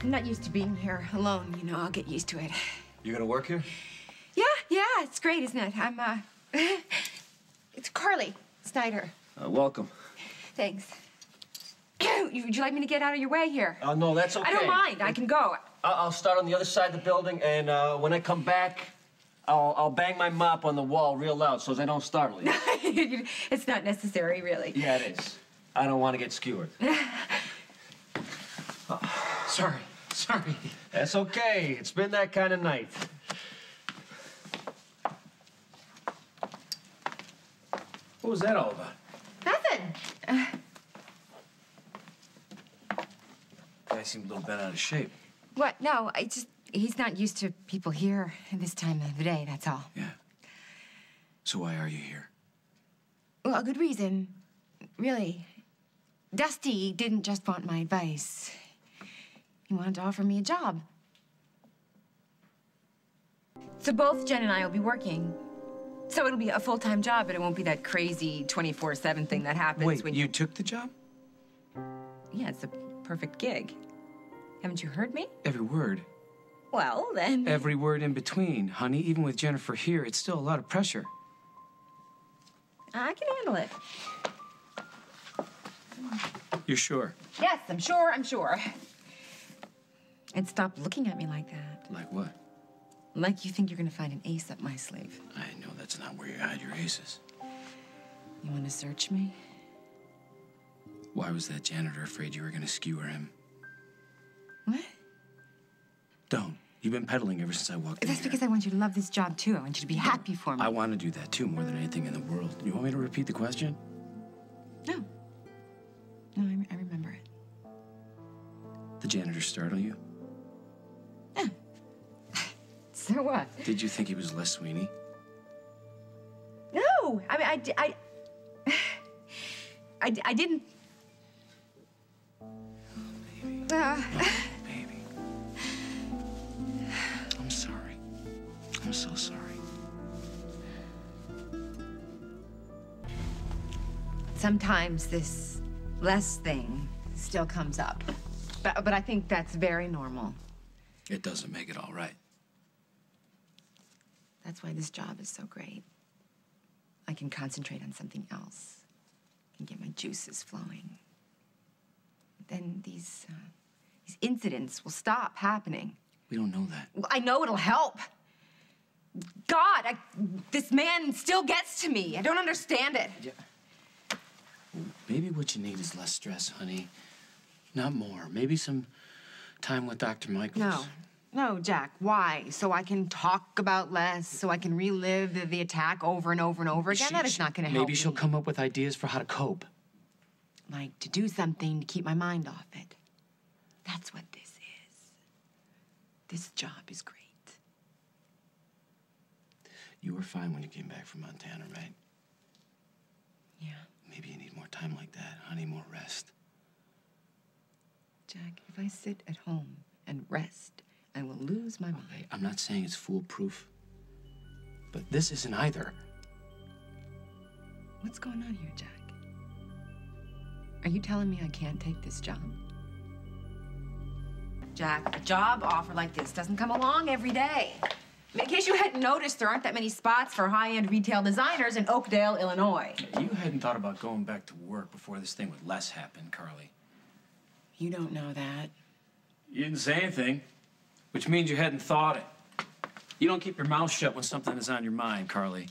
I'm not used to being here alone, you know. I'll get used to it. You gonna work here? Yeah, it's great, isn't it? I'm, it's Carly Snyder. Welcome. Thanks. Would you like me to get out of your way here? No, that's okay. I don't mind. I can go. I'll start on the other side of the building, and when I come back, I'll bang my mop on the wall real loud so they don't startle you. It's not necessary, really. Yeah, it is. I don't want to get skewered. Sorry. That's okay. It's been that kind of night. What was that all about? Nothing. Guy seemed a little bent out of shape. What? No, he's not used to people here at this time of the day, that's all. Yeah. So why are you here? Well, a good reason, really. Dusty didn't just want my advice. He wanted to offer me a job. So both Jen and I will be working. So it'll be a full-time job, but it won't be that crazy 24/7 thing that happens Wait, when you took the job? Yeah, it's a perfect gig. Haven't you heard me? Every word. Well, then... Every word in between, honey. Even with Jennifer here, it's still a lot of pressure. I can handle it. You're sure? Yes, I'm sure. And stop looking at me like that. Like what? Like you think you're gonna find an ace up my sleeve. I know that's not where you hide your aces. You wanna search me? Why was that janitor afraid you were gonna skewer him? What? Don't. You've been peddling ever since I walked in That's here. because I want you to love this job, too. I want you to be happy for me. I want to do that, too, more than anything in the world. You want me to repeat the question? No. No, I remember it. The janitor startle you? Yeah. So what? Did you think he was Les Sweeney? No! I mean, I didn't... Baby. Baby. I'm sorry. I'm so sorry. Sometimes this less thing still comes up. But I think that's very normal. It doesn't make it all right. That's why this job is so great. I can concentrate on something else. I can get my juices flowing. Then these incidents will stop happening. We don't know that. Well, I know it'll help. God, this man still gets to me. I don't understand it. Yeah. Maybe what you need is less stress, honey. Not more. Maybe some time with Dr. Michaels. No, Jack. Why? So I can talk about Les, so I can relive the attack over and over and over again? That is not going to help me. Maybe she'll come up with ideas for how to cope. Like to do something to keep my mind off it. That's what this is. This job is great. You were fine when you came back from Montana, right? Yeah. Maybe you need more time like that, honey, more rest. Jack, if I sit at home and rest, I will lose my mind. Okay, I'm not saying it's foolproof, but this isn't either. What's going on here, Jack? Are you telling me I can't take this job? Jack, a job offer like this doesn't come along every day. I mean, in case you hadn't noticed, there aren't that many spots for high-end retail designers in Oakdale, Illinois. You hadn't thought about going back to work before this thing with Les happened, Carly. You don't know that. You didn't say anything, which means you hadn't thought it. You don't keep your mouth shut when something is on your mind, Carly.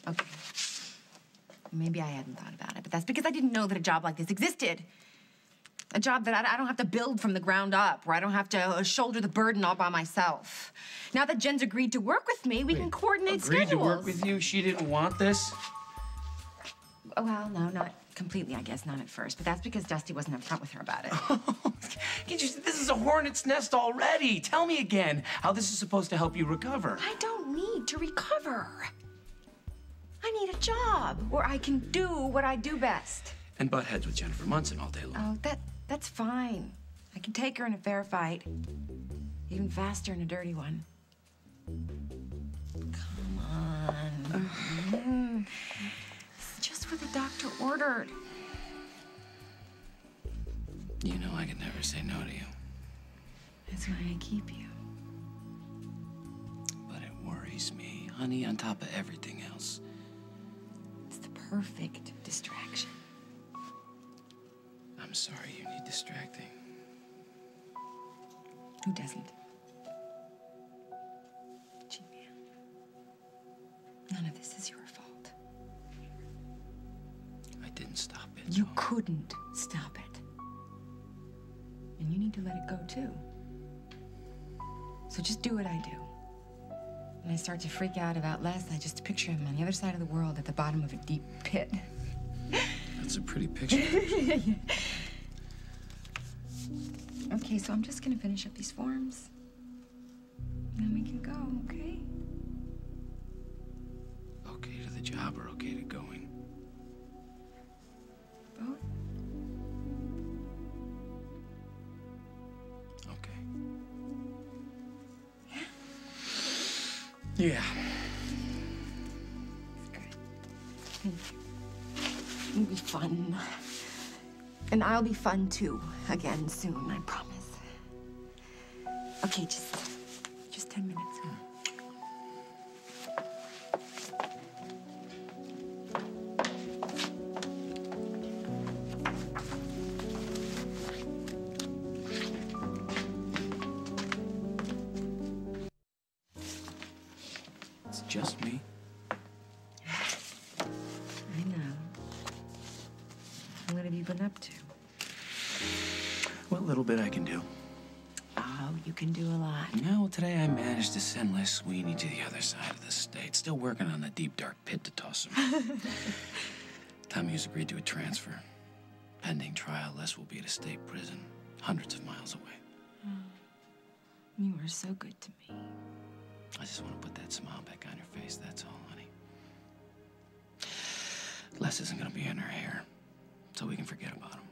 Okay. Maybe I hadn't thought about it, but that's because I didn't know that a job like this existed. A job that I don't have to build from the ground up, where I don't have to shoulder the burden all by myself. Now that Jen's agreed to work with me, we can coordinate schedules. Agreed to work with you? She didn't want this? Oh, well, no, not completely, I guess, not at first. But that's because Dusty wasn't upfront with her about it. This is a hornet's nest already. Tell me again how this is supposed to help you recover. I don't need to recover. I need a job where I can do what I do best. And butt heads with Jennifer Munson all day long. Oh, that's fine. I can take her in a fair fight. Even faster in a dirty one. Come on. It's just what the doctor ordered. You know I could never say no to you. That's why I keep you. But it worries me, honey, on top of everything else. It's the perfect distraction. I'm sorry you need distracting. Who doesn't? Gee, man. None of this is your fault. I didn't stop it. You so- couldn't stop it. And you need to let it go, too. So just do what I do. When I start to freak out about Les, I just picture him on the other side of the world at the bottom of a deep pit. That's a pretty picture. Okay, so I'm just gonna finish up these forms. And then we can go, okay? Okay to the job or okay to going? Both? Okay. Yeah. Good. Thank you. It'll be fun. And I'll be fun, too, again soon, I promise. Okay, just 10 minutes. It's just me. I know. What have you been up to? What little bit I can do. Oh, you can do a lot. No, today I managed to send Les Sweeney to the other side of the state. Still working on the deep, dark pit to toss him. Tommy's agreed to a transfer. Pending trial, Les will be at a state prison, hundreds of miles away. Oh, you were so good to me. I just want to put that smile back on your face, that's all, honey. Les isn't gonna be in her hair, so we can forget about him.